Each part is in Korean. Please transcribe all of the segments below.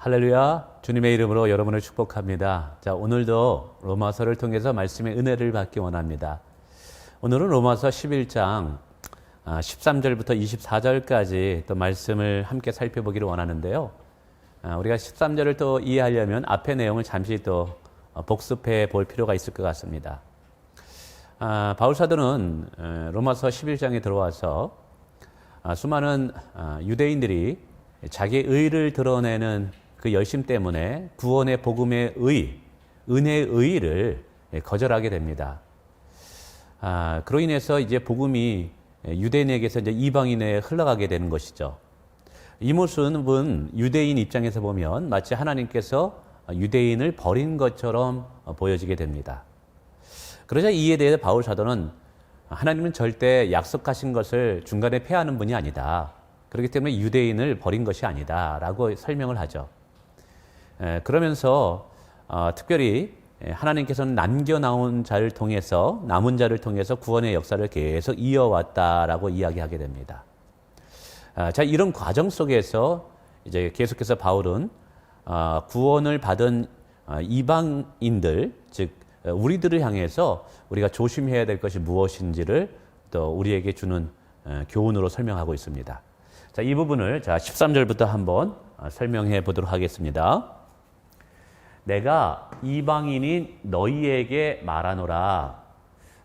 할렐루야, 주님의 이름으로 여러분을 축복합니다. 자, 오늘도 로마서를 통해서 말씀의 은혜를 받기 원합니다. 오늘은 로마서 11장 13절부터 24절까지 또 말씀을 함께 살펴보기를 원하는데요. 우리가 13절을 또 이해하려면 앞의 내용을 잠시 또 복습해 볼 필요가 있을 것 같습니다. 바울사도는 로마서 11장에 들어와서 수많은 유대인들이 자기의 의를 드러내는 그 열심 때문에 구원의 복음의 의, 은혜의 의를 거절하게 됩니다. 그로 인해서 이제 복음이 유대인에게서 이제 이방인에 흘러가게 되는 것이죠. 이 모습은 유대인 입장에서 보면 마치 하나님께서 유대인을 버린 것처럼 보여지게 됩니다. 그러자 이에 대해 바울 사도는 하나님은 절대 약속하신 것을 중간에 폐하는 분이 아니다. 그렇기 때문에 유대인을 버린 것이 아니다 라고 설명을 하죠. 그러면서 특별히 하나님께서는 남은 자를 통해서 구원의 역사를 계속 이어왔다라고 이야기하게 됩니다. 자, 이런 과정 속에서 이제 계속해서 바울은 구원을 받은 이방인들, 즉 우리들을 향해서 우리가 조심해야 될 것이 무엇인지를 또 우리에게 주는 교훈으로 설명하고 있습니다. 자, 이 부분을 13절부터 한번 설명해 보도록 하겠습니다. 내가 이방인인 너희에게 말하노라.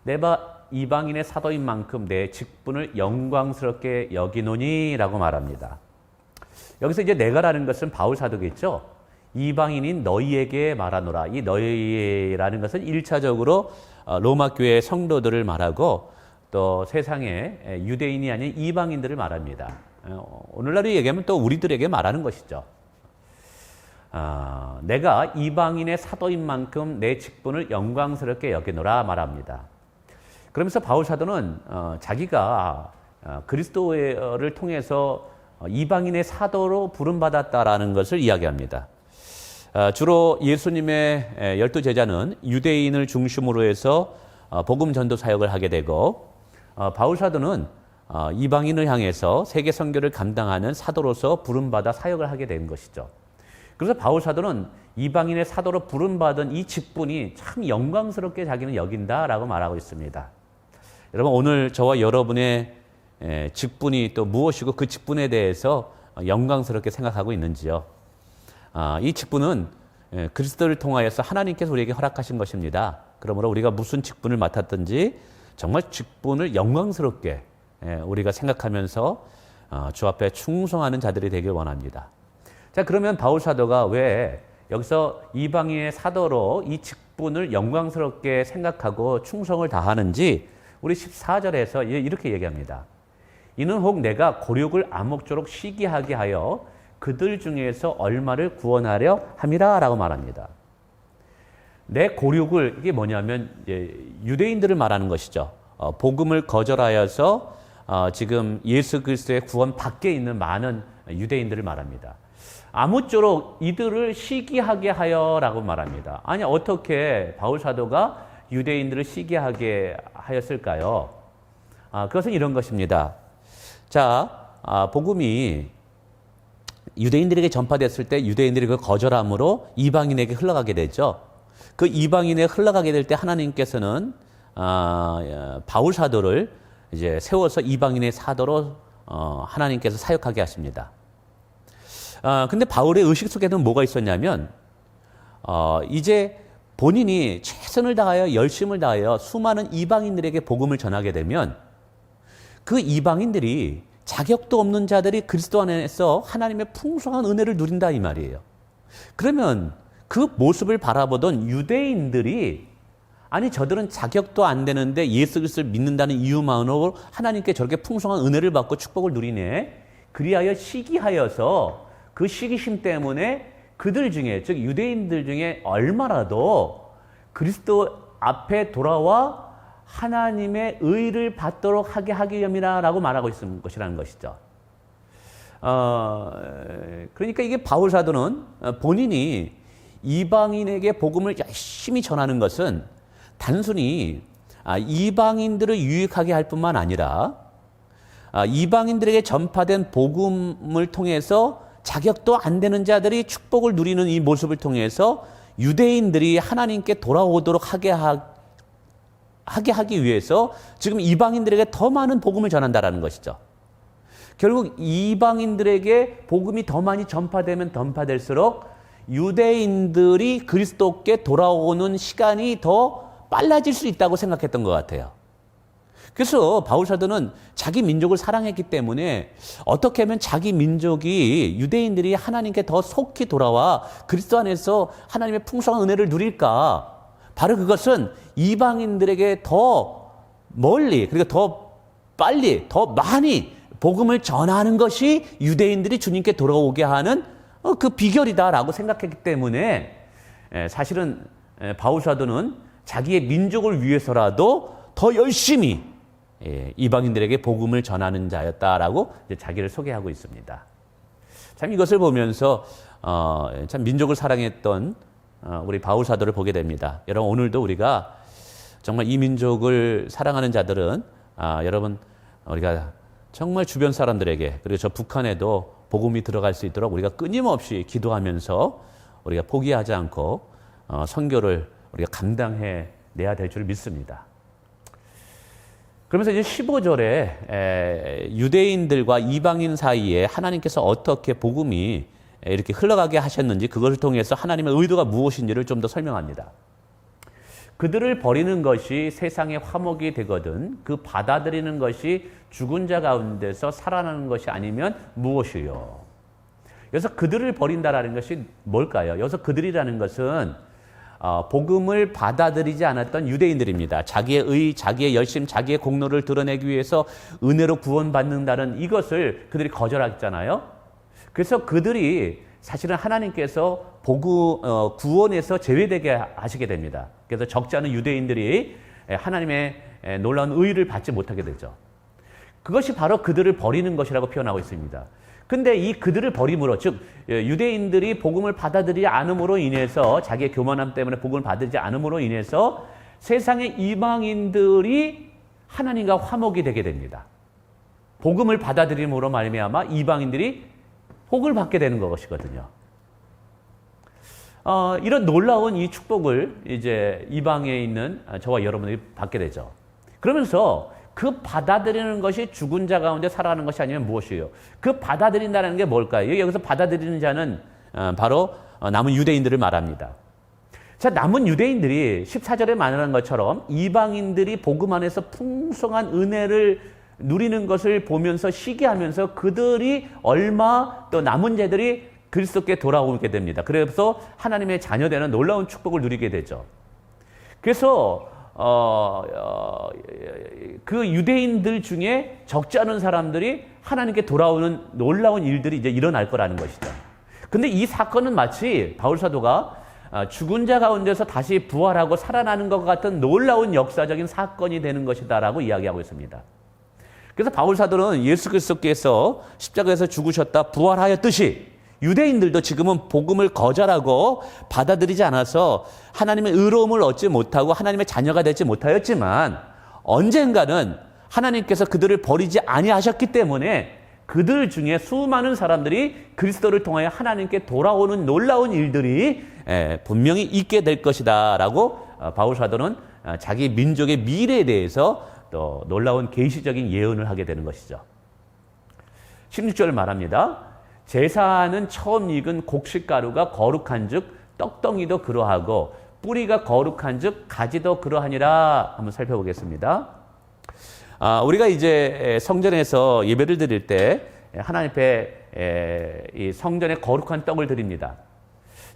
내가 이방인의 사도인 만큼 내 직분을 영광스럽게 여기노니 라고 말합니다. 여기서 이제 내가라는 것은 바울 사도겠죠. 이방인인 너희에게 말하노라. 이 너희라는 것은 1차적으로 로마 교회 성도들을 말하고 또 세상의 유대인이 아닌 이방인들을 말합니다. 오늘날로 얘기하면 또 우리들에게 말하는 것이죠. 내가 이방인의 사도인 만큼 내 직분을 영광스럽게 여기노라 말합니다. 그러면서 바울 사도는 자기가 그리스도를 통해서 이방인의 사도로 부름받았다라는 것을 이야기합니다. 주로 예수님의 12제자는 유대인을 중심으로 해서 복음 전도 사역을 하게 되고 바울 사도는 이방인을 향해서 세계 선교를 감당하는 사도로서 부름받아 사역을 하게 된 것이죠. 그래서 바울 사도는 이방인의 사도로 부름받은 이 직분이 참 영광스럽게 자기는 여긴다라고 말하고 있습니다. 여러분, 오늘 저와 여러분의 직분이 또 무엇이고 그 직분에 대해서 영광스럽게 생각하고 있는지요? 이 직분은 그리스도를 통하여서 하나님께서 우리에게 허락하신 것입니다. 그러므로 우리가 무슨 직분을 맡았든지 정말 직분을 영광스럽게 우리가 생각하면서 주 앞에 충성하는 자들이 되길 원합니다. 자, 그러면 바울 사도가 왜 여기서 이방인의 사도로 이 직분을 영광스럽게 생각하고 충성을 다하는지 우리 14절에서 이렇게 얘기합니다. 이는 혹 내가 곤욕을 암흑조록 시기하게 하여 그들 중에서 얼마를 구원하려 함이라 라고 말합니다. 내 곤욕을, 이게 뭐냐면 유대인들을 말하는 것이죠. 복음을 거절하여서 지금 예수 그리스도의 구원 밖에 있는 많은 유대인들을 말합니다. 아무쪼록 이들을 시기하게 하여 라고 말합니다. 아니, 어떻게 바울 사도가 유대인들을 시기하게 하였을까요? 그것은 이런 것입니다. 자, 복음이 유대인들에게 전파됐을 때 유대인들이 그 거절함으로 이방인에게 흘러가게 되죠. 그 이방인에 흘러가게 될 때 하나님께서는 바울 사도를 이제 세워서 이방인의 사도로 하나님께서 사역하게 하십니다. 근데 바울의 의식 속에는 뭐가 있었냐면, 이제 본인이 최선을 다하여 열심을 다하여 수많은 이방인들에게 복음을 전하게 되면 그 이방인들이 자격도 없는 자들이 그리스도 안에서 하나님의 풍성한 은혜를 누린다 이 말이에요. 그러면 그 모습을 바라보던 유대인들이 아니, 저들은 자격도 안 되는데 예수 그리스도를 믿는다는 이유만으로 하나님께 저렇게 풍성한 은혜를 받고 축복을 누리네. 그리하여 시기하여서 그 시기심 때문에 그들 중에, 즉 유대인들 중에 얼마라도 그리스도 앞에 돌아와 하나님의 의를 받도록 하게 하기 위함이라고 말하고 있는 것이라는 것이죠. 그러니까 이게 바울 사도는 본인이 이방인에게 복음을 열심히 전하는 것은 단순히 이방인들을 유익하게 할 뿐만 아니라 이방인들에게 전파된 복음을 통해서 자격도 안 되는 자들이 축복을 누리는 이 모습을 통해서 유대인들이 하나님께 돌아오도록 하게 하기 위해서 지금 이방인들에게 더 많은 복음을 전한다라는 것이죠. 결국 이방인들에게 복음이 더 많이 전파되면 전파될수록 유대인들이 그리스도께 돌아오는 시간이 더 빨라질 수 있다고 생각했던 것 같아요. 그래서 바울 사도는 자기 민족을 사랑했기 때문에 어떻게 하면 자기 민족이 유대인들이 하나님께 더 속히 돌아와 그리스도 안에서 하나님의 풍성한 은혜를 누릴까? 바로 그것은 이방인들에게 더 멀리, 그리고 더 빨리, 더 많이 복음을 전하는 것이 유대인들이 주님께 돌아오게 하는 그 비결이다라고 생각했기 때문에 사실은 바울 사도는 자기의 민족을 위해서라도 더 열심히 이방인들에게 복음을 전하는 자였다라고 자기를 소개하고 있습니다. 참 이것을 보면서 참 민족을 사랑했던 우리 바울 사도를 보게 됩니다. 여러분 오늘도 우리가 정말 이 민족을 사랑하는 자들은 여러분 우리가 정말 주변 사람들에게 그리고 저 북한에도 복음이 들어갈 수 있도록 우리가 끊임없이 기도하면서 우리가 포기하지 않고 선교를 우리가 감당해 내야 될 줄 믿습니다. 그러면서 이제 15절에 유대인들과 이방인 사이에 하나님께서 어떻게 복음이 이렇게 흘러가게 하셨는지 그것을 통해서 하나님의 의도가 무엇인지를 좀 더 설명합니다. 그들을 버리는 것이 세상의 화목이 되거든 그 받아들이는 것이 죽은 자 가운데서 살아나는 것이 아니면 무엇이요? 여기서 그들을 버린다라는 것이 뭘까요? 여기서 그들이라는 것은 복음을 받아들이지 않았던 유대인들입니다. 자기의 의, 자기의 열심, 자기의 공로를 드러내기 위해서 은혜로 구원받는다는 이것을 그들이 거절했잖아요. 그래서 그들이 사실은 하나님께서 구원에서 제외되게 하시게 됩니다. 그래서 적지 않은 유대인들이 하나님의 놀라운 의를 받지 못하게 되죠. 그것이 바로 그들을 버리는 것이라고 표현하고 있습니다. 근데 이 그들을 버림으로, 즉 유대인들이 복음을 받아들이지 않음으로 인해서 자기의 교만함 때문에 복음을 받지 않음으로 인해서 세상의 이방인들이 하나님과 화목이 되게 됩니다. 복음을 받아들임으로 말미암아 이방인들이 복을 받게 되는 것이거든요. 이런 놀라운 이 축복을 이제 이방에 있는 저와 여러분들이 받게 되죠. 그러면서 그 받아들이는 것이 죽은 자 가운데 살아가는 것이 아니면 무엇이에요? 그 받아들인다는 게 뭘까요? 여기서 받아들이는 자는 바로 남은 유대인들을 말합니다. 자, 남은 유대인들이 14절에 말하는 것처럼 이방인들이 복음 안에서 풍성한 은혜를 누리는 것을 보면서 시기하면서 그들이 얼마 또 남은 자들이 그리스도께 돌아오게 됩니다. 그래서 하나님의 자녀되는 놀라운 축복을 누리게 되죠. 그래서 그 유대인들 중에 적지 않은 사람들이 하나님께 돌아오는 놀라운 일들이 이제 일어날 거라는 것이죠. 근데 이 사건은 마치 바울 사도가 죽은 자 가운데서 다시 부활하고 살아나는 것 같은 놀라운 역사적인 사건이 되는 것이다라고 이야기하고 있습니다. 그래서 바울 사도는 예수 그리스도께서 십자가에서 죽으셨다 부활하였듯이 유대인들도 지금은 복음을 거절하고 받아들이지 않아서 하나님의 의로움을 얻지 못하고 하나님의 자녀가 되지 못하였지만 언젠가는 하나님께서 그들을 버리지 아니하셨기 때문에 그들 중에 수많은 사람들이 그리스도를 통하여 하나님께 돌아오는 놀라운 일들이 분명히 있게 될 것이다 라고 바울 사도는 자기 민족의 미래에 대해서 또 놀라운 계시적인 예언을 하게 되는 것이죠. 16절 말합니다. 제사는 처음 익은 곡식가루가 거룩한 즉 떡덩이도 그러하고 뿌리가 거룩한 즉 가지도 그러하니라. 한번 살펴보겠습니다. 우리가 이제 성전에서 예배를 드릴 때 하나님 앞에 이 성전에 거룩한 떡을 드립니다.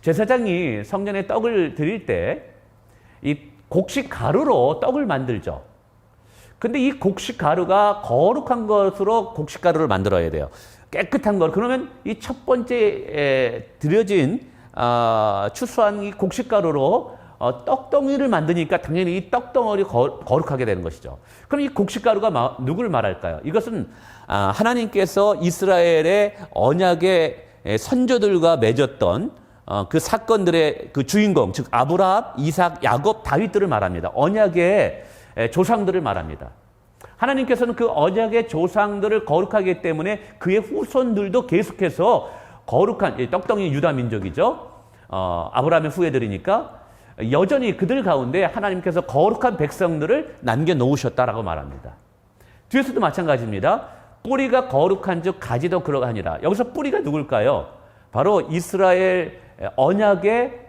제사장이 성전에 떡을 드릴 때 이 곡식가루로 떡을 만들죠. 근데 이 곡식가루가 거룩한 것으로 곡식가루를 만들어야 돼요. 깨끗한 것. 그러면 이 첫 번째 드려진 추수한 이 곡식가루로 떡덩이를 만드니까 당연히 이 떡덩어리 거룩하게 되는 것이죠. 그럼 이 곡식가루가 누구를 말할까요? 이것은 하나님께서 이스라엘의 언약의 선조들과 맺었던 그 사건들의 그 주인공, 즉 아브라함, 이삭, 야곱, 다윗들을 말합니다. 언약의 조상들을 말합니다. 하나님께서는 그 언약의 조상들을 거룩하기 때문에 그의 후손들도 계속해서 거룩한 떡덩이 유다 민족이죠. 아브라함의 후예들이니까 여전히 그들 가운데 하나님께서 거룩한 백성들을 남겨놓으셨다라고 말합니다. 뒤에서도 마찬가지입니다. 뿌리가 거룩한 즉 가지도 그러하니라. 여기서 뿌리가 누굴까요? 바로 이스라엘 언약에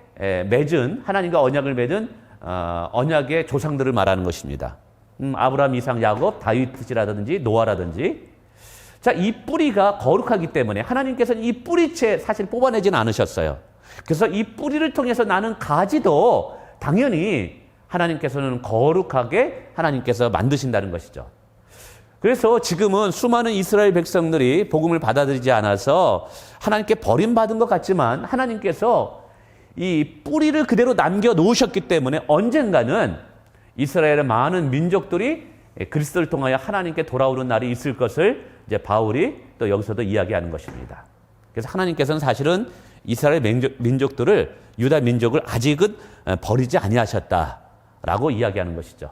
맺은, 하나님과 언약을 맺은 언약의 조상들을 말하는 것입니다. 아브라함, 이삭, 야곱, 다윗이라든지 노아라든지. 자, 이 뿌리가 거룩하기 때문에 하나님께서는 이 뿌리채 사실 뽑아내지는 않으셨어요. 그래서 이 뿌리를 통해서 나는 가지도 당연히 하나님께서는 거룩하게 하나님께서 만드신다는 것이죠. 그래서 지금은 수많은 이스라엘 백성들이 복음을 받아들이지 않아서 하나님께 버림받은 것 같지만 하나님께서 이 뿌리를 그대로 남겨놓으셨기 때문에 언젠가는 이스라엘의 많은 민족들이 그리스도를 통하여 하나님께 돌아오는 날이 있을 것을 이제 바울이 또 여기서도 이야기하는 것입니다. 그래서 하나님께서는 사실은 이스라엘 민족들을, 유다 민족을 아직은 버리지 아니하셨다라고 이야기하는 것이죠.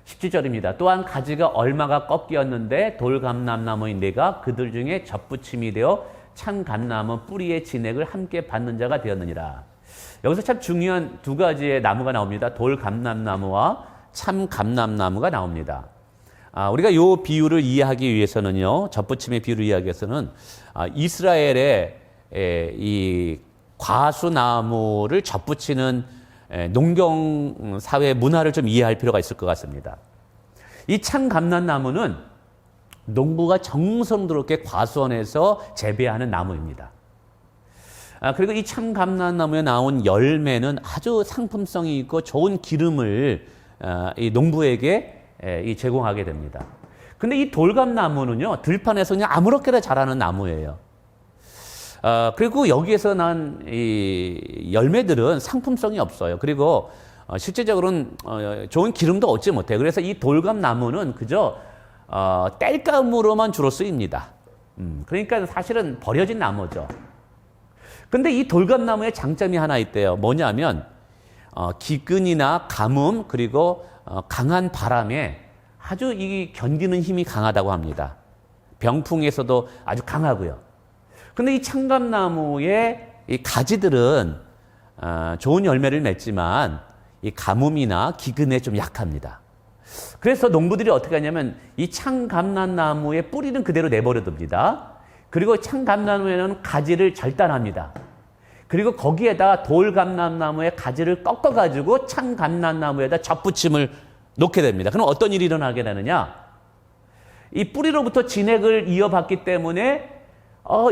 17절입니다. 또한 가지가 얼마가 꺾였는데 돌감람나무인 내가 그들 중에 접붙임이 되어 참 감람은 뿌리의 진액을 함께 받는 자가 되었느니라. 여기서 참 중요한 두 가지의 나무가 나옵니다. 돌감람나무와 참 감람나무가 나옵니다. 우리가 이 비유를 이해하기 위해서는요, 접붙임의 비유를 이해하기 위해서는 이스라엘의 이 과수나무를 접붙이는 농경 사회 문화를 좀 이해할 필요가 있을 것 같습니다. 이 참 감람나무는 농부가 정성스럽게 과수원에서 재배하는 나무입니다. 그리고 이 참 감람나무에 나온 열매는 아주 상품성이 있고 좋은 기름을 이 농부에게 제공하게 됩니다. 근데 이 돌감나무는요, 들판에서 그냥 아무렇게나 자라는 나무예요. 그리고 여기에서 난 이 열매들은 상품성이 없어요. 그리고 실제적으로는 좋은 기름도 얻지 못해요. 그래서 이 돌감나무는 그저 땔감으로만 주로 쓰입니다. 그러니까 사실은 버려진 나무죠. 근데 이 돌감나무의 장점이 하나 있대요. 뭐냐면 기근이나 가뭄 그리고 강한 바람에 아주 이 견디는 힘이 강하다고 합니다. 병풍에서도 아주 강하고요. 근데 이 참감나무의 이 가지들은 좋은 열매를 맺지만 이 가뭄이나 기근에 좀 약합니다. 그래서 농부들이 어떻게 하냐면 이 참감람나무의 뿌리는 그대로 내버려 둡니다. 그리고 참감나무에는 가지를 절단합니다. 그리고 거기에다 돌감람나무의 가지를 꺾어가지고 참감람나무에다 접붙임을 놓게 됩니다. 그럼 어떤 일이 일어나게 되느냐? 이 뿌리로부터 진액을 이어받기 때문에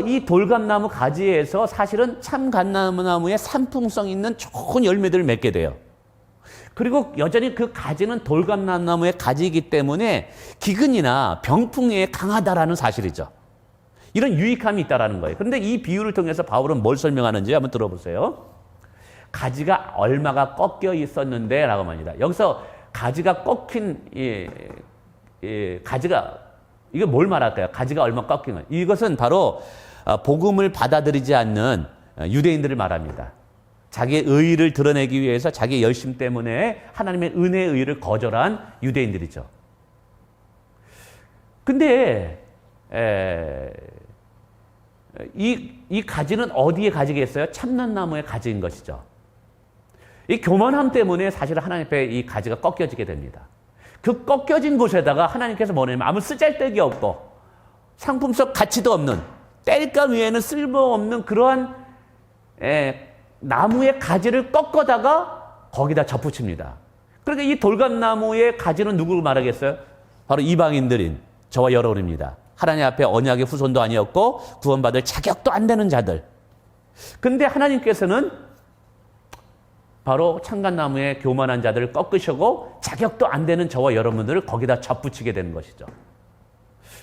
이 돌감나무 가지에서 사실은 참감나무의 산풍성 있는 좋은 열매들을 맺게 돼요. 그리고 여전히 그 가지는 돌감나무의 가지이기 때문에 기근이나 병풍에 강하다라는 사실이죠. 이런 유익함이 있다라는 거예요. 그런데 이 비유를 통해서 바울은 뭘 설명하는지 한번 들어보세요. 가지가 얼마가 꺾여 있었는데 라고 말합니다. 여기서 가지가 꺾인 가지가 이게 뭘 말할까요? 가지가 얼마 꺾인 거예요. 이것은 바로 복음을 받아들이지 않는 유대인들을 말합니다. 자기의 의의를 드러내기 위해서 자기의 열심 때문에 하나님의 은혜의 의의를 거절한 유대인들이죠. 근데 이 가지는 어디에 가지겠어요? 참난나무의 가지인 것이죠. 이 교만함 때문에 사실 하나님 앞에 이 가지가 꺾여지게 됩니다. 그 꺾여진 곳에다가 하나님께서 뭐냐면 아무 쓰잘데기 없고 상품성 가치도 없는 땔감 위에는 쓸모없는 그러한 나무의 가지를 꺾어다가 거기다 접붙입니다. 그러니까 이 돌감나무의 가지는 누구를 말하겠어요? 바로 이방인들인 저와 여러분입니다. 하나님 앞에 언약의 후손도 아니었고 구원받을 자격도 안 되는 자들. 근데 하나님께서는 바로 참감나무의 교만한 자들을 꺾으시고 자격도 안 되는 저와 여러분들을 거기다 접붙이게 되는 것이죠.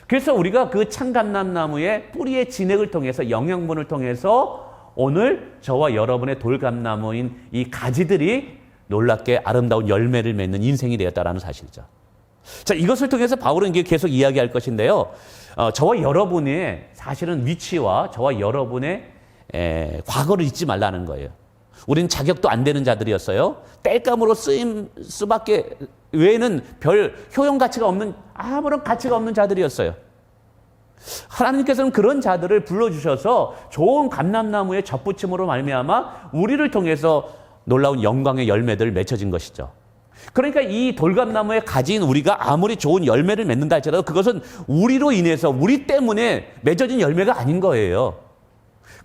그래서 우리가 그 참감나무의 뿌리의 진액을 통해서 영양분을 통해서 오늘 저와 여러분의 돌감나무인 이 가지들이 놀랍게 아름다운 열매를 맺는 인생이 되었다라는 사실이죠. 자, 이것을 통해서 바울은 이게 계속 이야기할 것인데요. 저와 여러분의 사실은 위치와 저와 여러분의 과거를 잊지 말라는 거예요. 우리는 자격도 안 되는 자들이었어요. 땔감으로 쓰임 수밖에 외에는 별 효용 가치가 없는 아무런 가치가 없는 자들이었어요. 하나님께서는 그런 자들을 불러주셔서 좋은 감람나무의 젖붙임으로 말미암아 우리를 통해서 놀라운 영광의 열매들 맺혀진 것이죠. 그러니까 이 돌감나무에 가진 우리가 아무리 좋은 열매를 맺는다 할지라도 그것은 우리로 인해서 우리 때문에 맺어진 열매가 아닌 거예요.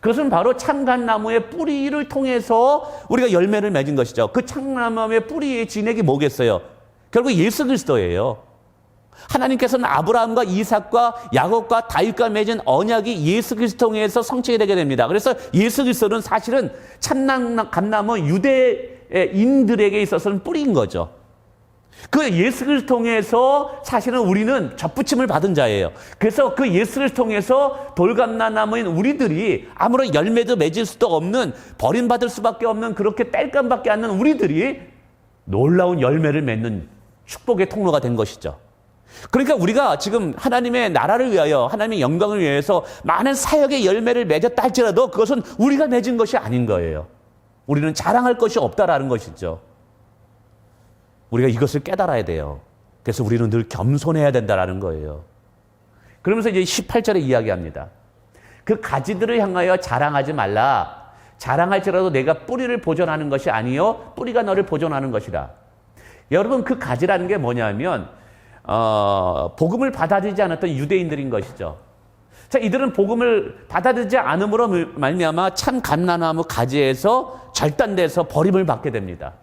그것은 바로 참감나무의 뿌리를 통해서 우리가 열매를 맺은 것이죠. 그 참감나무의 뿌리의 진액이 뭐겠어요? 결국 예수 그리스도예요. 하나님께서는 아브라함과 이삭과 야곱과 다윗과 맺은 언약이 예수 그리스도 통해서 성취가 되게 됩니다. 그래서 예수 그리스도는 사실은 참감나무 유대인들에게 있어서는 뿌리인 거죠. 그 예수 그리스도 통해서 사실은 우리는 젖붙임을 받은 자예요. 그래서 그 예수 그리스도 통해서 돌감나무인 우리들이 아무런 열매도 맺을 수도 없는, 버림받을 수밖에 없는, 그렇게 땔감밖에 않는 우리들이 놀라운 열매를 맺는 축복의 통로가 된 것이죠. 그러니까 우리가 지금 하나님의 나라를 위하여, 하나님의 영광을 위해서 많은 사역의 열매를 맺었다 할지라도 그것은 우리가 맺은 것이 아닌 거예요. 우리는 자랑할 것이 없다라는 것이죠. 우리가 이것을 깨달아야 돼요. 그래서 우리는 늘 겸손해야 된다라는 거예요. 그러면서 이제 18절에 이야기합니다. 그 가지들을 향하여 자랑하지 말라. 자랑할지라도 내가 뿌리를 보존하는 것이 아니요 뿌리가 너를 보존하는 것이라. 여러분, 그 가지라는 게 뭐냐면 복음을 받아들이지 않았던 유대인들인 것이죠. 자, 이들은 복음을 받아들이지 않음으로 말미암아 참 감람나무 가지에서 절단돼서 버림을 받게 됩니다.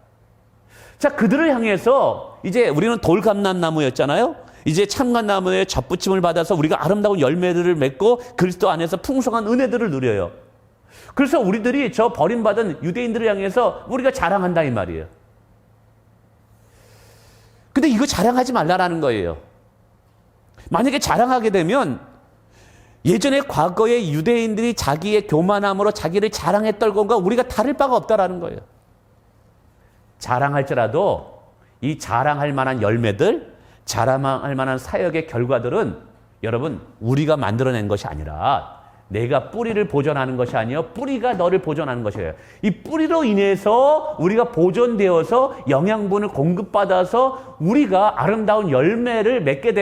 자, 그들을 향해서 이제 우리는 돌감람나무였잖아요. 이제 참감나무의 젖붙임을 받아서 우리가 아름다운 열매들을 맺고 그리스도 안에서 풍성한 은혜들을 누려요. 그래서 우리들이 저 버림받은 유대인들을 향해서 우리가 자랑한다 이 말이에요. 근데 이거 자랑하지 말라라는 거예요. 만약에 자랑하게 되면 예전에 과거의 유대인들이 자기의 교만함으로 자기를 자랑했던 것과 우리가 다를 바가 없다라는 거예요. 자랑할지라도 이 자랑할 만한 열매들, 자랑할 만한 사역의 결과들은 여러분 우리가 만들어낸 것이 아니라 내가 뿌리를 보존하는 것이 아니요 뿌리가 너를 보존하는 것이에요. 이 뿌리로 인해서 우리가 보존되어서 영양분을 공급받아서 우리가 아름다운 열매를 맺게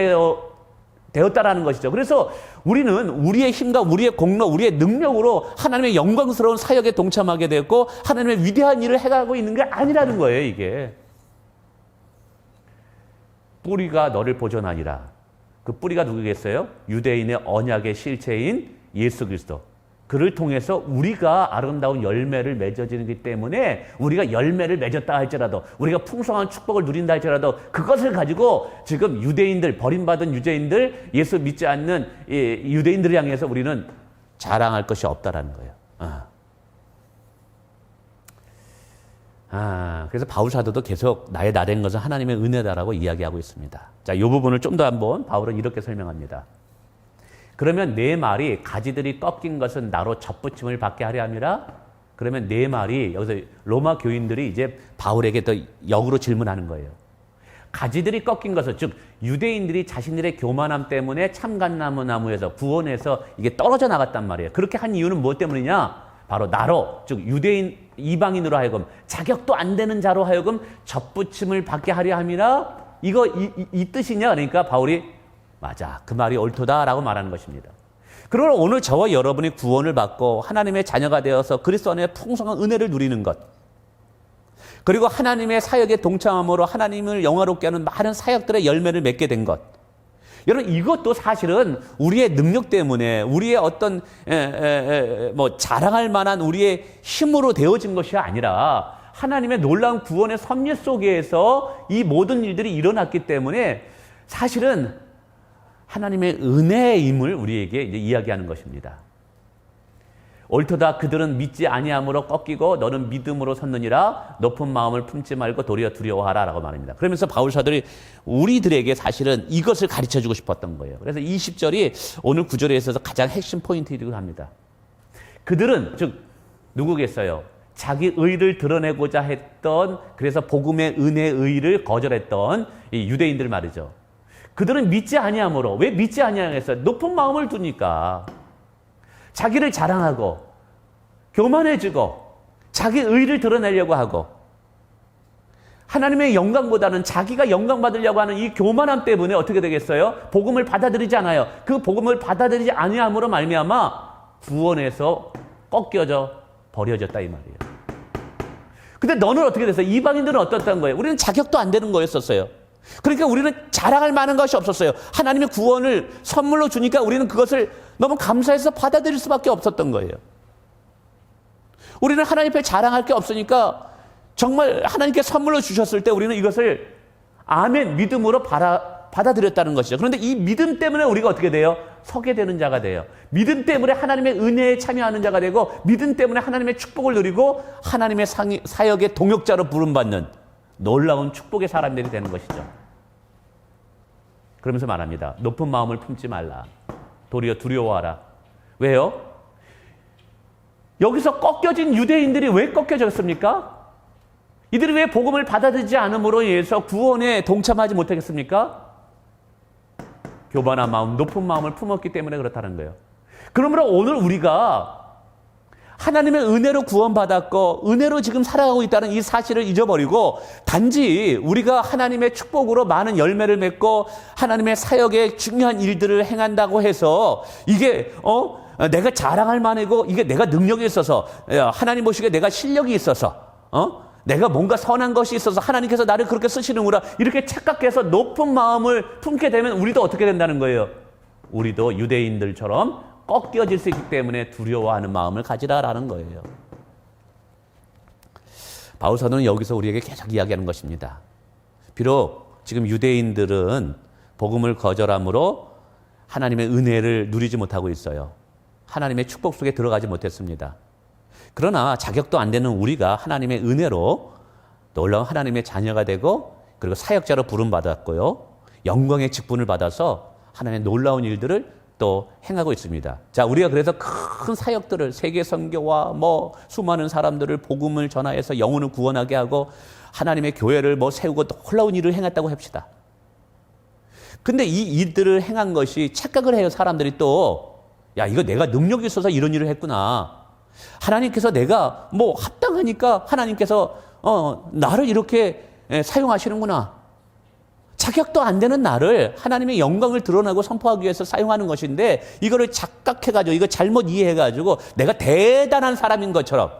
되었다라는 것이죠. 그래서 우리는 우리의 힘과 우리의 공로, 우리의 능력으로 하나님의 영광스러운 사역에 동참하게 되었고 하나님의 위대한 일을 해가고 있는 게 아니라는 거예요. 이게 뿌리가 너를 보존하니라. 그 뿌리가 누구겠어요? 유대인의 언약의 실체인 예수 그리스도. 그를 통해서 우리가 아름다운 열매를 맺어지기 때문에 우리가 열매를 맺었다 할지라도 우리가 풍성한 축복을 누린다 할지라도 그것을 가지고 지금 유대인들, 버림받은 유대인들, 예수 믿지 않는 유대인들을 향해서 우리는 자랑할 것이 없다라는 거예요. 그래서 바울 사도도 계속 나의 나된 것은 하나님의 은혜다라고 이야기하고 있습니다. 자, 이 부분을 좀 더 한번 바울은 이렇게 설명합니다. 그러면 내 말이 가지들이 꺾인 것은 나로 젖붙임을 받게 하려 함이라? 그러면 내 말이, 여기서 로마 교인들이 이제 바울에게 더 역으로 질문하는 거예요. 가지들이 꺾인 것은, 즉 유대인들이 자신들의 교만함 때문에 참감나무에서 구원해서 이게 떨어져 나갔단 말이에요. 그렇게 한 이유는 무엇 때문이냐? 바로 나로, 즉 유대인 이방인으로 하여금 자격도 안 되는 자로 하여금 젖붙임을 받게 하려 함이라? 이거 이 뜻이냐? 그러니까 바울이 맞아, 그 말이 옳도다라고 말하는 것입니다. 그러나 오늘 저와 여러분이 구원을 받고 하나님의 자녀가 되어서 그리스도 안에 풍성한 은혜를 누리는 것, 그리고 하나님의 사역에 동참함으로 하나님을 영화롭게 하는 많은 사역들의 열매를 맺게 된 것, 여러분 이것도 사실은 우리의 능력 때문에 우리의 어떤 자랑할 만한 우리의 힘으로 되어진 것이 아니라 하나님의 놀라운 구원의 섭리 속에서 이 모든 일들이 일어났기 때문에 사실은 하나님의 은혜임을 우리에게 이제 이야기하는 것입니다. 옳도다 그들은 믿지 아니함으로 꺾이고 너는 믿음으로 섰느니라. 높은 마음을 품지 말고 도리어 두려워하라 라고 말합니다. 그러면서 바울 사도들이 우리들에게 사실은 이것을 가르쳐주고 싶었던 거예요. 그래서 20절이 오늘 구절에 있어서 가장 핵심 포인트이기도 합니다. 그들은 즉 누구겠어요? 자기 의를 드러내고자 했던, 그래서 복음의 은혜의 의를 거절했던 이 유대인들 말이죠. 그들은 믿지 아니함으로. 왜 믿지 아니하겠어요? 높은 마음을 두니까. 자기를 자랑하고 교만해지고 자기 의를 드러내려고 하고 하나님의 영광보다는 자기가 영광 받으려고 하는 이 교만함 때문에 어떻게 되겠어요? 복음을 받아들이지 않아요. 그 복음을 받아들이지 아니함으로 말미암아 구원에서 꺾여져 버려졌다 이 말이에요. 근데 너는 어떻게 됐어요? 이방인들은 어떻다는 거예요? 우리는 자격도 안 되는 거였었어요. 그러니까 우리는 자랑할 만한 것이 없었어요. 하나님의 구원을 선물로 주니까 우리는 그것을 너무 감사해서 받아들일 수밖에 없었던 거예요. 우리는 하나님 앞에 자랑할 게 없으니까 정말 하나님께 선물로 주셨을 때 우리는 이것을 아멘 믿음으로 받아들였다는 것이죠. 그런데 이 믿음 때문에 우리가 어떻게 돼요? 서게 되는 자가 돼요. 믿음 때문에 하나님의 은혜에 참여하는 자가 되고 믿음 때문에 하나님의 축복을 누리고 하나님의 사역의 동역자로 부름받는 놀라운 축복의 사람들이 되는 것이죠. 그러면서 말합니다. 높은 마음을 품지 말라. 도리어 두려워하라. 왜요? 여기서 꺾여진 유대인들이 왜 꺾여졌습니까? 이들이 왜 복음을 받아들이지 않음으로 인해서 구원에 동참하지 못하겠습니까? 교만한 마음, 높은 마음을 품었기 때문에 그렇다는 거예요. 그러므로 오늘 우리가 하나님의 은혜로 구원받았고 은혜로 지금 살아가고 있다는 이 사실을 잊어버리고 단지 우리가 하나님의 축복으로 많은 열매를 맺고 하나님의 사역에 중요한 일들을 행한다고 해서 이게 내가 자랑할 만하고 이게 내가 능력이 있어서 하나님 보시기에 내가 실력이 있어서 내가 뭔가 선한 것이 있어서 하나님께서 나를 그렇게 쓰시는구나 이렇게 착각해서 높은 마음을 품게 되면 우리도 어떻게 된다는 거예요? 우리도 유대인들처럼 꺾여질 수 있기 때문에 두려워하는 마음을 가지라라는 거예요. 바울 사도는 여기서 우리에게 계속 이야기하는 것입니다. 비록 지금 유대인들은 복음을 거절함으로 하나님의 은혜를 누리지 못하고 있어요. 하나님의 축복 속에 들어가지 못했습니다. 그러나 자격도 안 되는 우리가 하나님의 은혜로 놀라운 하나님의 자녀가 되고 그리고 사역자로 부름받았고요. 영광의 직분을 받아서 하나님의 놀라운 일들을 또 행하고 있습니다. 자, 우리가 그래서 큰 사역들을 세계 선교와 수많은 사람들을 복음을 전하여서 영혼을 구원하게 하고 하나님의 교회를 세우고 놀라운 일을 행했다고 합시다. 근데 이 일들을 행한 것이 착각을 해요. 사람들이 또 이거 내가 능력이 있어서 이런 일을 했구나. 하나님께서 내가 합당하니까 하나님께서 나를 이렇게 사용하시는구나. 자격도 안 되는 나를 하나님의 영광을 드러나고 선포하기 위해서 사용하는 것인데 이거를 착각해가지고 이거 잘못 이해해가지고 내가 대단한 사람인 것처럼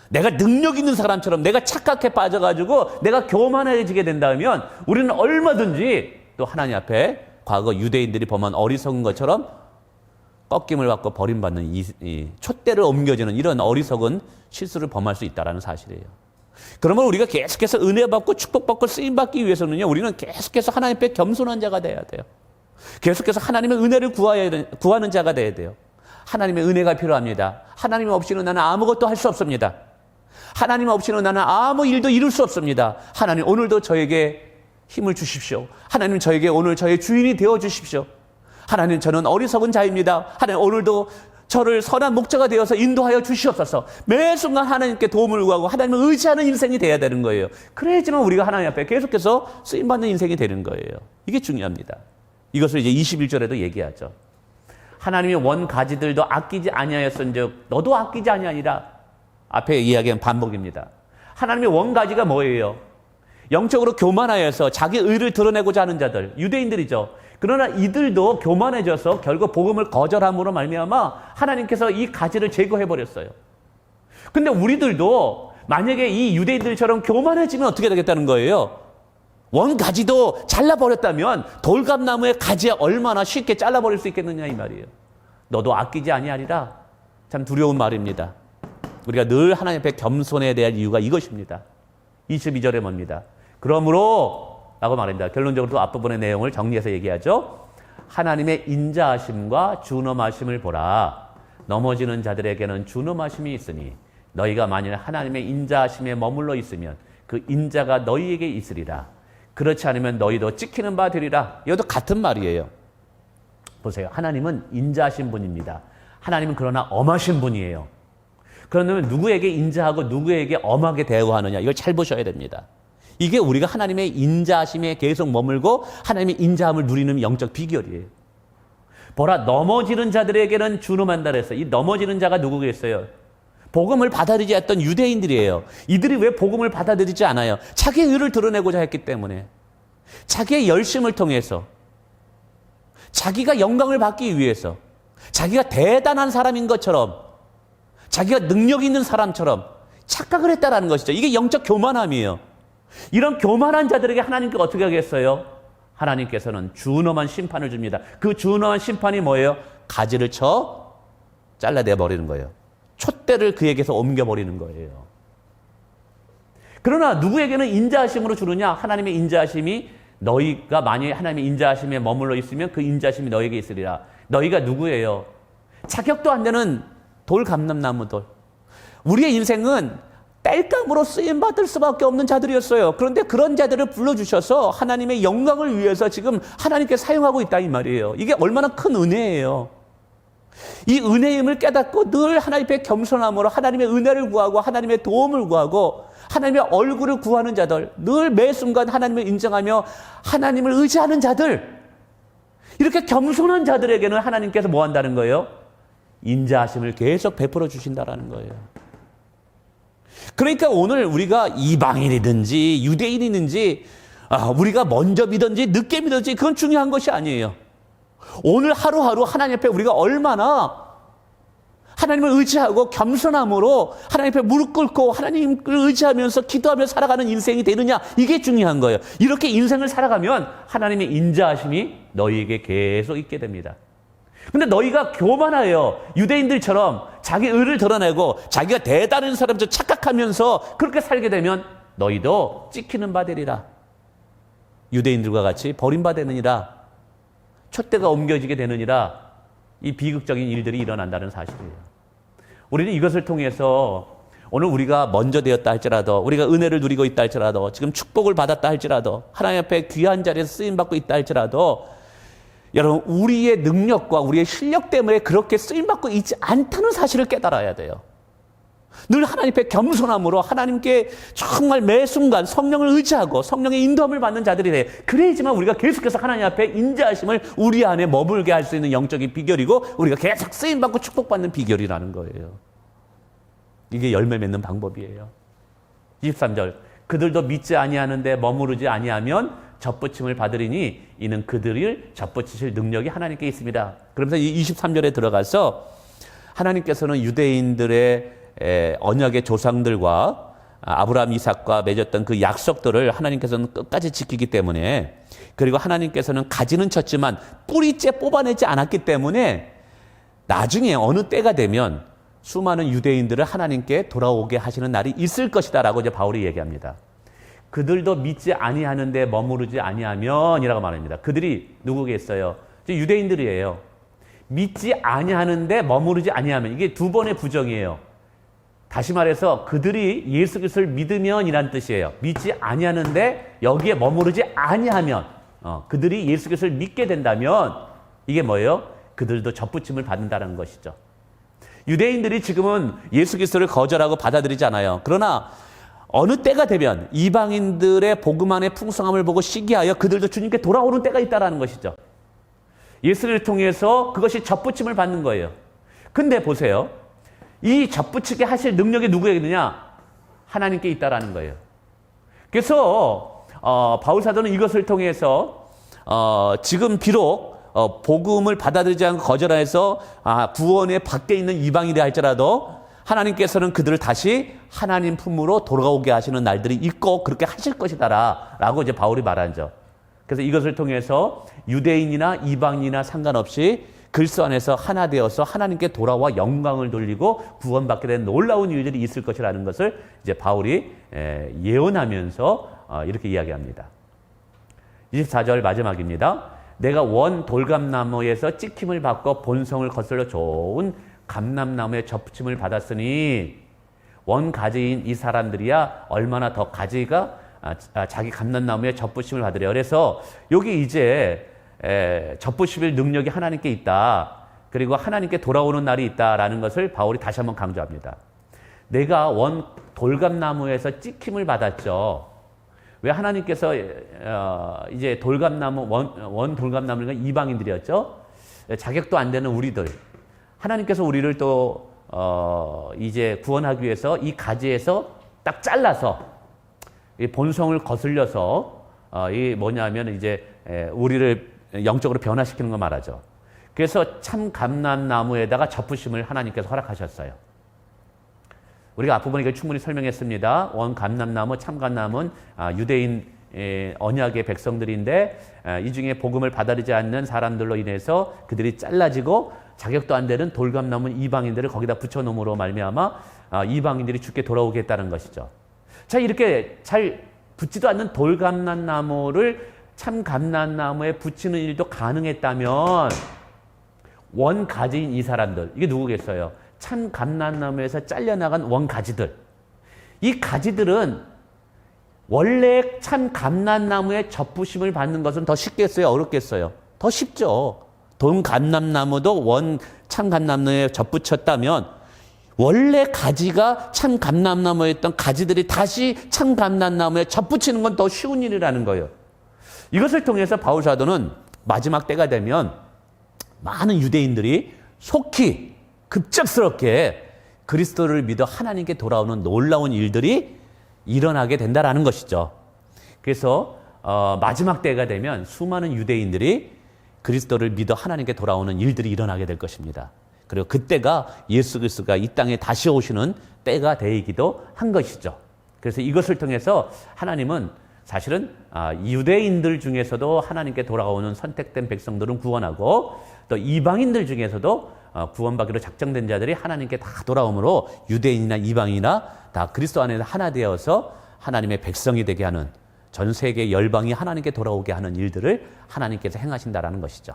내가 능력 있는 사람처럼 내가 착각해 빠져가지고 내가 교만해지게 된다면 우리는 얼마든지 또 하나님 앞에 과거 유대인들이 범한 어리석은 것처럼 꺾임을 받고 버림받는 이 촛대를 옮겨지는 이런 어리석은 실수를 범할 수 있다는 사실이에요. 그러면 우리가 계속해서 은혜 받고 축복받고 쓰임받기 위해서는요, 우리는 계속해서 하나님 앞에 겸손한 자가 돼야 돼요. 계속해서 하나님의 은혜를 구하는 자가 돼야 돼요. 하나님의 은혜가 필요합니다. 하나님 없이는 나는 아무것도 할 수 없습니다. 하나님 없이는 나는 아무 일도 이룰 수 없습니다. 하나님 오늘도 저에게 힘을 주십시오. 하나님 저에게 오늘 저의 주인이 되어 주십시오. 하나님 저는 어리석은 자입니다. 하나님 오늘도 저를 선한 목자가 되어서 인도하여 주시옵소서. 매 순간 하나님께 도움을 구하고 하나님을 의지하는 인생이 돼야 되는 거예요. 그래야지만 우리가 하나님 앞에 계속해서 쓰임받는 인생이 되는 거예요. 이게 중요합니다. 이것을 이제 21절에도 얘기하죠. 하나님의 원가지들도 아끼지 아니하였은즉 너도 아끼지 아니하니라. 앞에 이야기한 반복입니다. 하나님의 원가지가 뭐예요? 영적으로 교만하여서 자기 의를 드러내고자 하는 자들, 유대인들이죠. 그러나 이들도 교만해져서 결국 복음을 거절함으로 말미암아 하나님께서 이 가지를 제거해버렸어요. 근데 우리들도 만약에 이 유대인들처럼 교만해지면 어떻게 되겠다는 거예요? 원가지도 잘라버렸다면 돌감나무의 가지에 얼마나 쉽게 잘라버릴 수 있겠느냐 이 말이에요. 너도 아끼지 아니하리라. 참 두려운 말입니다. 우리가 늘 하나님 앞에 겸손해야 될 이유가 이것입니다. 22절에 뭡니다. 그러므로 라고 말합니다. 결론적으로 또 앞부분의 내용을 정리해서 얘기하죠. 하나님의 인자하심과 준엄하심을 보라. 넘어지는 자들에게는 준엄하심이 있으니 너희가 만일 하나님의 인자하심에 머물러 있으면 그 인자가 너희에게 있으리라. 그렇지 않으면 너희도 찍히는 바 되리라. 이것도 같은 말이에요. 보세요. 하나님은 인자하신 분입니다. 하나님은 그러나 엄하신 분이에요. 그러면 누구에게 인자하고 누구에게 엄하게 대우하느냐 이걸 잘 보셔야 됩니다. 이게 우리가 하나님의 인자하심에 계속 머물고 하나님의 인자함을 누리는 영적 비결이에요. 보라 넘어지는 자들에게는 준엄한다 그랬어요. 이 넘어지는 자가 누구겠어요? 복음을 받아들이지 않았던 유대인들이에요. 이들이 왜 복음을 받아들이지 않아요? 자기의 의를 드러내고자 했기 때문에. 자기의 열심을 통해서. 자기가 영광을 받기 위해서. 자기가 대단한 사람인 것처럼. 자기가 능력 있는 사람처럼 착각을 했다라는 것이죠. 이게 영적 교만함이에요. 이런 교만한 자들에게 하나님께서 어떻게 하겠어요? 하나님께서는 준엄한 심판을 줍니다. 그 준엄한 심판이 뭐예요? 가지를 쳐 잘라내 버리는 거예요. 촛대를 그에게서 옮겨버리는 거예요. 그러나 누구에게는 인자하심으로 주느냐? 하나님의 인자하심이 너희가 만약에 하나님의 인자하심에 머물러 있으면 그 인자하심이 너희에게 있으리라. 너희가 누구예요? 자격도 안 되는 돌감람나무들. 우리의 인생은 땔감으로 쓰임받을 수밖에 없는 자들이었어요. 그런데 그런 자들을 불러주셔서 하나님의 영광을 위해서 지금 하나님께 사용하고 있다 이 말이에요. 이게 얼마나 큰 은혜예요. 이 은혜임을 깨닫고 늘 하나님 앞에 겸손함으로 하나님의 은혜를 구하고 하나님의 도움을 구하고 하나님의 얼굴을 구하는 자들, 늘 매 순간 하나님을 인정하며 하나님을 의지하는 자들, 이렇게 겸손한 자들에게는 하나님께서 뭐 한다는 거예요? 인자하심을 계속 베풀어 주신다라는 거예요. 그러니까 오늘 우리가 이방인이든지 유대인이든지 우리가 먼저 믿든지 늦게 믿든지 그건 중요한 것이 아니에요. 오늘 하루하루 하나님 앞에 우리가 얼마나 하나님을 의지하고 겸손함으로 하나님 앞에 무릎 꿇고 하나님을 의지하면서 기도하며 살아가는 인생이 되느냐, 이게 중요한 거예요. 이렇게 인생을 살아가면 하나님의 인자하심이 너희에게 계속 있게 됩니다. 근데 너희가 교만하여 유대인들처럼 자기 의를 드러내고 자기가 대단한 사람처럼 착각하면서 그렇게 살게 되면 너희도 찍히는 바 되리라. 유대인들과 같이 버림받으느니라. 촛대가 옮겨지게 되느니라. 이 비극적인 일들이 일어난다는 사실이에요. 우리는 이것을 통해서 오늘 우리가 먼저 되었다 할지라도, 우리가 은혜를 누리고 있다 할지라도, 지금 축복을 받았다 할지라도, 하나님 앞에 귀한 자리에서 쓰임받고 있다 할지라도, 여러분, 우리의 능력과 우리의 실력 때문에 그렇게 쓰임받고 있지 않다는 사실을 깨달아야 돼요. 늘 하나님 앞에 겸손함으로 하나님께 정말 매 순간 성령을 의지하고 성령의 인도함을 받는 자들이 돼. 그래야지만 우리가 계속해서 하나님 앞에 인자하심을 우리 안에 머물게 할 수 있는 영적인 비결이고 우리가 계속 쓰임받고 축복받는 비결이라는 거예요. 이게 열매 맺는 방법이에요. 23절, 그들도 믿지 아니하는데 머무르지 아니하면 접붙임을 받으리니 이는 그들을 접붙이실 능력이 하나님께 있습니다. 그러면서 이 23절에 들어가서 하나님께서는 유대인들의 언약의 조상들과 아브라함, 이삭과 맺었던 그 약속들을 하나님께서는 끝까지 지키기 때문에, 그리고 하나님께서는 가지는 쳤지만 뿌리째 뽑아내지 않았기 때문에 나중에 어느 때가 되면 수많은 유대인들을 하나님께 돌아오게 하시는 날이 있을 것이다 라고 이제 바울이 얘기합니다. 그들도 믿지 아니하는데 머무르지 아니하면 이라고 말합니다. 그들이 누구겠어요? 유대인들이에요. 믿지 아니하는데 머무르지 아니하면, 이게 두 번의 부정이에요. 다시 말해서 그들이 예수 그리스도를 믿으면 이란 뜻이에요. 믿지 아니하는데 여기에 머무르지 아니하면, 그들이 예수 그리스도를 믿게 된다면 이게 뭐예요? 그들도 접붙임을 받는다는 것이죠. 유대인들이 지금은 예수 그리스도를 거절하고 받아들이지 않아요. 그러나 어느 때가 되면 이방인들의 복음 안의 풍성함을 보고 시기하여 그들도 주님께 돌아오는 때가 있다는 것이죠. 예수를 통해서 그것이 접붙임을 받는 거예요. 근데 보세요. 이 접붙이게 하실 능력이 누구에게 있느냐? 하나님께 있다라는 거예요. 그래서 바울 사도는 이것을 통해서 지금 비록 복음을 받아들이지 않고 거절해서 구원의 밖에 있는 이방인이 할지라도 하나님께서는 그들을 다시 하나님 품으로 돌아오게 하시는 날들이 있고 그렇게 하실 것이다 라고 이제 바울이 말하죠. 그래서 이것을 통해서 유대인이나 이방인이나 상관없이 그리스도 안에서 하나 되어서 하나님께 돌아와 영광을 돌리고 구원받게 된 놀라운 일들이 있을 것이라는 것을 이제 바울이 예언하면서 이렇게 이야기합니다. 24절 마지막입니다. 내가 원 돌감나무에서 찍힘을 받고 본성을 거슬러 좋은 감람나무의 접붙임을 받았으니 원 가지인 이 사람들이야 얼마나 더 가지가 자기 감람나무의 접붙임을 받으려. 그래서 여기 이제 접붙임의 능력이 하나님께 있다. 그리고 하나님께 돌아오는 날이 있다라는 것을 바울이 다시 한번 강조합니다. 내가 원 돌감나무에서 찍힘을 받았죠. 왜 하나님께서 이제 돌감나무 원 돌감나무가 이방인들이었죠. 자격도 안 되는 우리들, 하나님께서 우리를 또 이제 구원하기 위해서 이 가지에서 딱 잘라서 이 본성을 거슬려서 이 뭐냐면 이제 우리를 영적으로 변화시키는 거 말하죠. 그래서 참 감람나무에다가 접으심을 하나님께서 허락하셨어요. 우리가 앞부분에 이걸 충분히 설명했습니다. 원 감람나무, 참 감람은 유대인 언약의 백성들인데 이 중에 복음을 받아들이지 않는 사람들로 인해서 그들이 잘라지고 자격도 안 되는 돌감나무는 이방인들을 거기다 붙여놓음으로 말미암아 이방인들이 죽게 돌아오게 했다는 것이죠. 자, 이렇게 잘 붙지도 않는 돌감람나무를 참 감람나무에 붙이는 일도 가능했다면 원가지인 이 사람들, 이게 누구겠어요? 참 감람나무에서 잘려나간 원가지들. 이 가지들은 원래 참 감람나무에 접부심을 받는 것은 더 쉽겠어요? 어렵겠어요? 더 쉽죠. 돈 감람나무도 원 참 감람나무에 접붙였다면 원래 가지가 참 감람나무였던 가지들이 다시 참 감람나무에 접붙이는 건 더 쉬운 일이라는 거예요. 이것을 통해서 바울 사도는 마지막 때가 되면 많은 유대인들이 속히 급작스럽게 그리스도를 믿어 하나님께 돌아오는 놀라운 일들이 일어나게 된다라는 것이죠. 그래서 마지막 때가 되면 수많은 유대인들이 그리스도를 믿어 하나님께 돌아오는 일들이 일어나게 될 것입니다. 그리고 그때가 예수 그리스도가 이 땅에 다시 오시는 때가 되기도 한 것이죠. 그래서 이것을 통해서 하나님은 사실은 유대인들 중에서도 하나님께 돌아오는 선택된 백성들은 구원하고 또 이방인들 중에서도 구원받기로 작정된 자들이 하나님께 다 돌아오므로 유대인이나 이방인이나 다 그리스도 안에서 하나 되어서 하나님의 백성이 되게 하는 전 세계 열방이 하나님께 돌아오게 하는 일들을 하나님께서 행하신다라는 것이죠.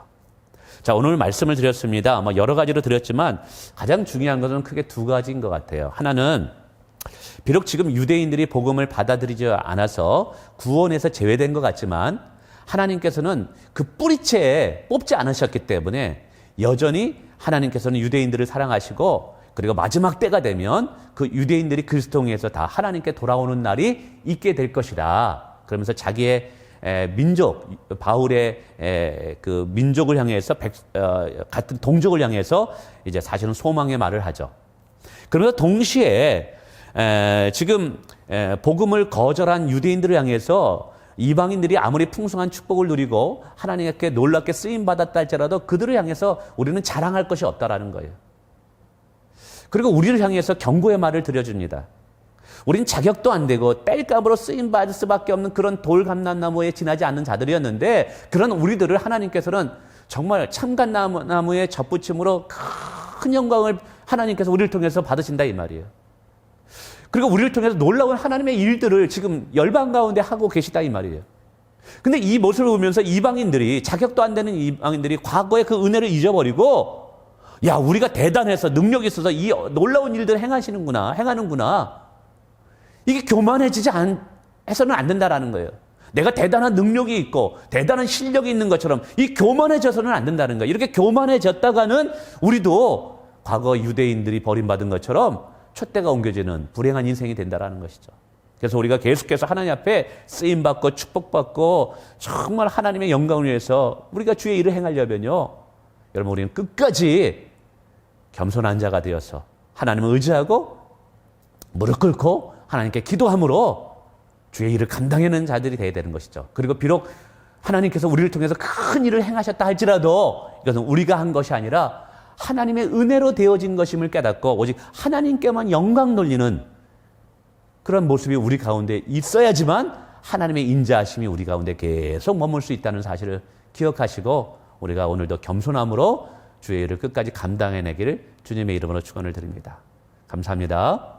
자, 오늘 말씀을 드렸습니다. 여러 가지로 드렸지만 가장 중요한 것은 크게 두 가지인 것 같아요. 하나는 비록 지금 유대인들이 복음을 받아들이지 않아서 구원에서 제외된 것 같지만 하나님께서는 그 뿌리채에 뽑지 않으셨기 때문에 여전히 하나님께서는 유대인들을 사랑하시고 그리고 마지막 때가 되면 그 유대인들이 그리스도 통해서 다 하나님께 돌아오는 날이 있게 될 것이다. 그러면서 자기의 민족, 바울의 그 민족을 향해서 같은 동족을 향해서 이제 사실은 소망의 말을 하죠. 그러면서 동시에 지금 복음을 거절한 유대인들을 향해서 이방인들이 아무리 풍성한 축복을 누리고 하나님께 놀랍게 쓰임 받았다 할지라도 그들을 향해서 우리는 자랑할 것이 없다라는 거예요. 그리고 우리를 향해서 경고의 말을 드려줍니다. 우린 자격도 안 되고 땔감으로 쓰임 받을 수밖에 없는 그런 돌감람나무에 지나지 않는 자들이었는데 그런 우리들을 하나님께서는 정말 참감나무에 접붙임으로 큰 영광을 하나님께서 우리를 통해서 받으신다 이 말이에요. 그리고 우리를 통해서 놀라운 하나님의 일들을 지금 열방 가운데 하고 계시다 이 말이에요. 근데 이 모습을 보면서 이방인들이 자격도 안 되는 이방인들이 과거의 그 은혜를 잊어버리고 야, 우리가 대단해서 능력이 있어서 이 놀라운 일들을 행하는구나. 이게 교만해지지 해서는 안 된다라는 거예요. 내가 대단한 능력이 있고 대단한 실력이 있는 것처럼 이 교만해져서는 안 된다는 거예요. 이렇게 교만해졌다가는 우리도 과거 유대인들이 버림받은 것처럼 촛대가 옮겨지는 불행한 인생이 된다라는 것이죠. 그래서 우리가 계속해서 하나님 앞에 쓰임받고 축복받고 정말 하나님의 영광을 위해서 우리가 주의 일을 행하려면요. 여러분 우리는 끝까지 겸손한 자가 되어서 하나님을 의지하고 무릎 꿇고 하나님께 기도함으로 주의 일을 감당하는 자들이 되어야 되는 것이죠. 그리고 비록 하나님께서 우리를 통해서 큰 일을 행하셨다 할지라도 이것은 우리가 한 것이 아니라 하나님의 은혜로 되어진 것임을 깨닫고 오직 하나님께만 영광 돌리는 그런 모습이 우리 가운데 있어야지만 하나님의 인자하심이 우리 가운데 계속 머물 수 있다는 사실을 기억하시고 우리가 오늘도 겸손함으로 주의 일을 끝까지 감당해내기를 주님의 이름으로 축원을 드립니다. 감사합니다.